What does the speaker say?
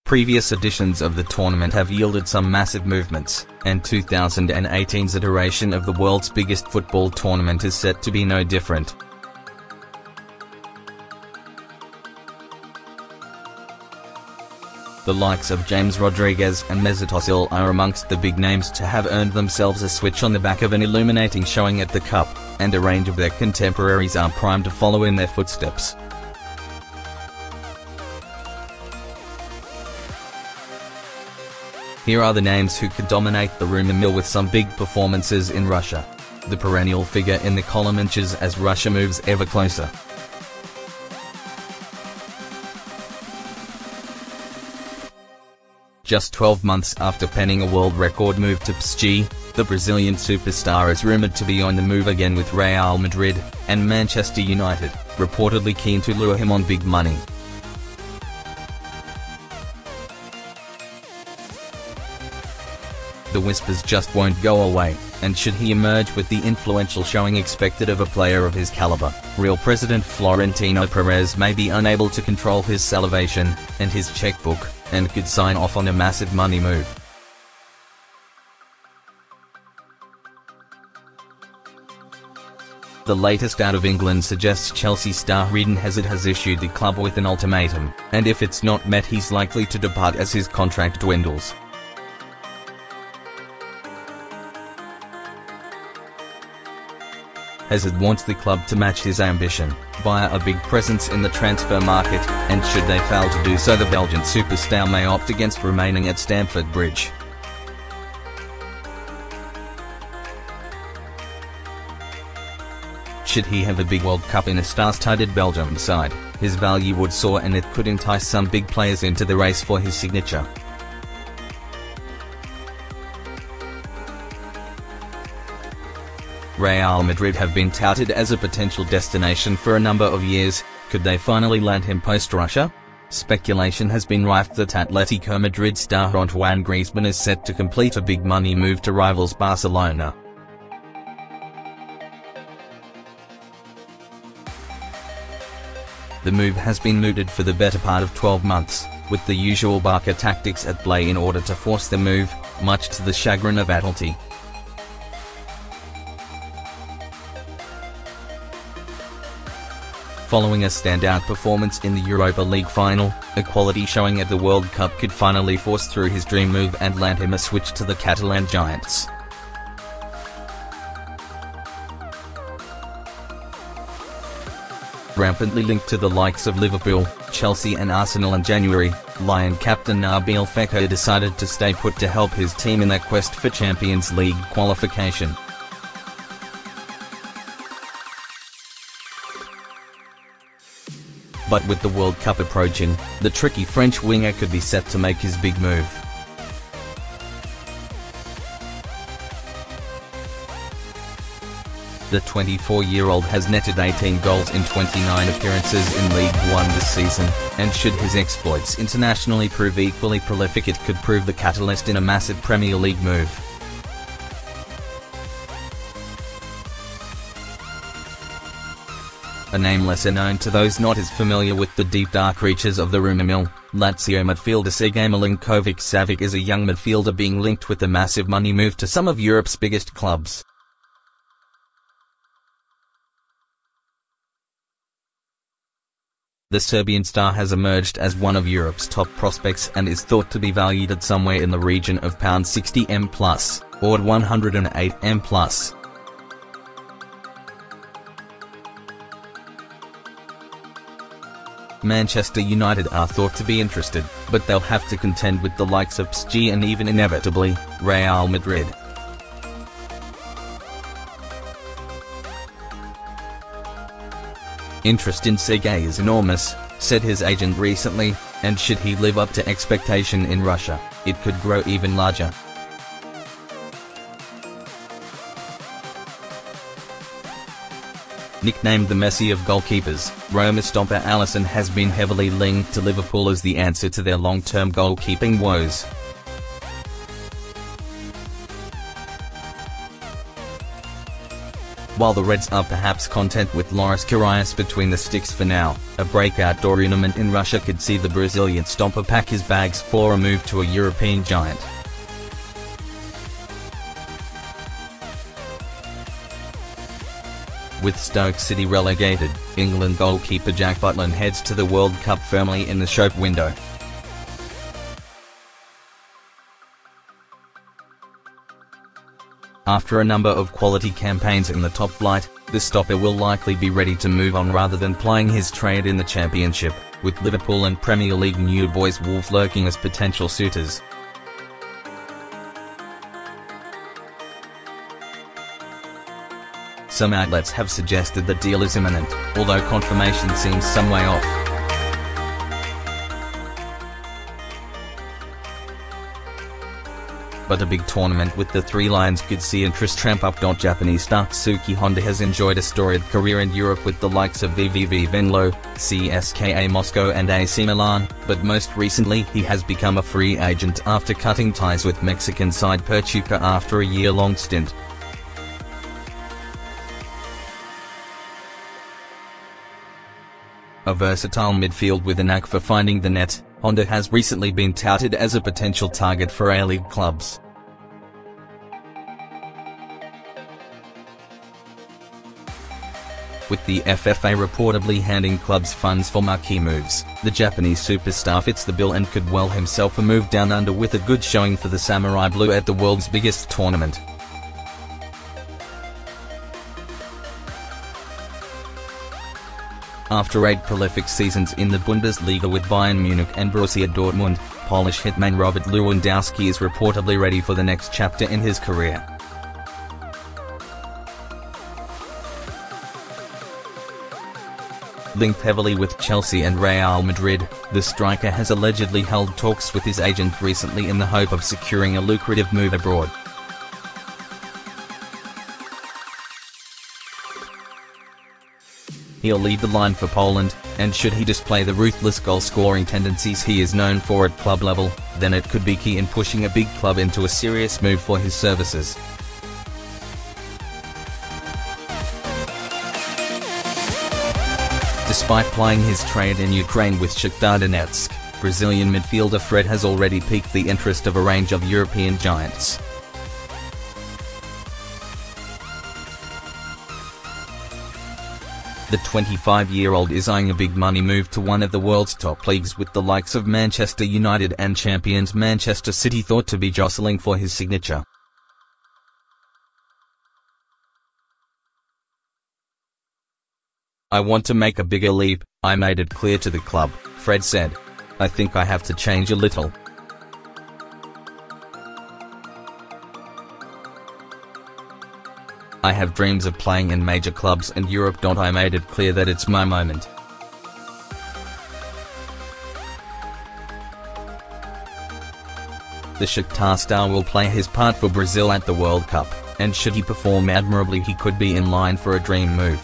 Previous editions of the tournament have yielded some massive movements, and 2018's iteration of the world's biggest football tournament is set to be no different. The likes of James Rodriguez and Mesut Ozil are amongst the big names to have earned themselves a switch on the back of an illuminating showing at the Cup, and a range of their contemporaries are primed to follow in their footsteps. Here are the names who could dominate the rumour mill with some big performances in Russia. The perennial figure in the column inches as Russia moves ever closer. Just 12 months after penning a world record move to PSG, the Brazilian superstar is rumoured to be on the move again with Real Madrid and Manchester United, reportedly keen to lure him on big money. The whispers just won't go away, and should he emerge with the influential showing expected of a player of his calibre, Real President Florentino Perez may be unable to control his salivation and his checkbook, and could sign off on a massive money move. The latest out of England suggests Chelsea star Eden-Hazard has issued the club with an ultimatum, and if it's not met he's likely to depart as his contract dwindles. Hazard wants the club to match his ambition, via a big presence in the transfer market, and should they fail to do so the Belgian superstar may opt against remaining at Stamford Bridge. Should he have a big World Cup in a star-studded Belgium side, his value would soar and it could entice some big players into the race for his signature. Real Madrid have been touted as a potential destination for a number of years. Could they finally land him post-Russia? Speculation has been rife that Atletico Madrid star Antoine Griezmann is set to complete a big money move to rivals Barcelona. The move has been mooted for the better part of 12 months, with the usual Barca tactics at play in order to force the move, much to the chagrin of Atleti. Following a standout performance in the Europa League final, a quality showing at the World Cup could finally force through his dream move and land him a switch to the Catalan giants. Rampantly linked to the likes of Liverpool, Chelsea and Arsenal in January, Lion captain Nabil Fekir decided to stay put to help his team in their quest for Champions League qualification. But with the World Cup approaching, the tricky French winger could be set to make his big move. The 24-year-old has netted 18 goals in 29 appearances in League One this season, and should his exploits internationally prove equally prolific it could prove the catalyst in a massive Premier League move. A name lesser known to those not as familiar with the deep dark reaches of the rumour mill, Lazio midfielder Sergej Milinkovic-Savic is a young midfielder being linked with a massive money move to some of Europe's biggest clubs. The Serbian star has emerged as one of Europe's top prospects and is thought to be valued at somewhere in the region of £60m plus, or £108m plus. Manchester United are thought to be interested, but they'll have to contend with the likes of PSG and even inevitably, Real Madrid. Interest in Sergej is enormous, said his agent recently, and should he live up to expectation in Russia, it could grow even larger. Nicknamed the Messi of goalkeepers, Roma stopper Alisson has been heavily linked to Liverpool as the answer to their long-term goalkeeping woes. While the Reds are perhaps content with Loris Karius between the sticks for now, a breakout tournament in Russia could see the Brazilian stopper pack his bags for a move to a European giant. With Stoke City relegated, England goalkeeper Jack Butland heads to the World Cup firmly in the shop window. After a number of quality campaigns in the top flight, the stopper will likely be ready to move on rather than plying his trade in the Championship, with Liverpool and Premier League new boys Wolves lurking as potential suitors. Some outlets have suggested the deal is imminent, although confirmation seems some way off. But a big tournament with the Three Lions could see interest ramp up. Japanese star Tsuki Honda has enjoyed a storied career in Europe with the likes of VVV Venlo, CSKA Moscow and AC Milan, but most recently he has become a free agent after cutting ties with Mexican side Pachuca after a year-long stint. A versatile midfield with a knack for finding the net, Honda has recently been touted as a potential target for A-League clubs. With the FFA reportedly handing clubs funds for marquee moves, the Japanese superstar fits the bill and could well himself a move down under with a good showing for the Samurai Blue at the world's biggest tournament. After 8 prolific seasons in the Bundesliga with Bayern Munich and Borussia Dortmund, Polish hitman Robert Lewandowski is reportedly ready for the next chapter in his career. Linked heavily with Chelsea and Real Madrid, the striker has allegedly held talks with his agent recently in the hope of securing a lucrative move abroad. He'll lead the line for Poland, and should he display the ruthless goal-scoring tendencies he is known for at club level, then it could be key in pushing a big club into a serious move for his services. Despite plying his trade in Ukraine with Shakhtar Donetsk, Brazilian midfielder Fred has already piqued the interest of a range of European giants. The 25-year-old is eyeing a big money move to one of the world's top leagues, with the likes of Manchester United and champions Manchester City thought to be jostling for his signature. "I want to make a bigger leap, I made it clear to the club," Fred said. "I think I have to change a little. I have dreams of playing in major clubs in Europe. I made it clear that it's my moment." The Shakhtar star will play his part for Brazil at the World Cup, and should he perform admirably he could be in line for a dream move.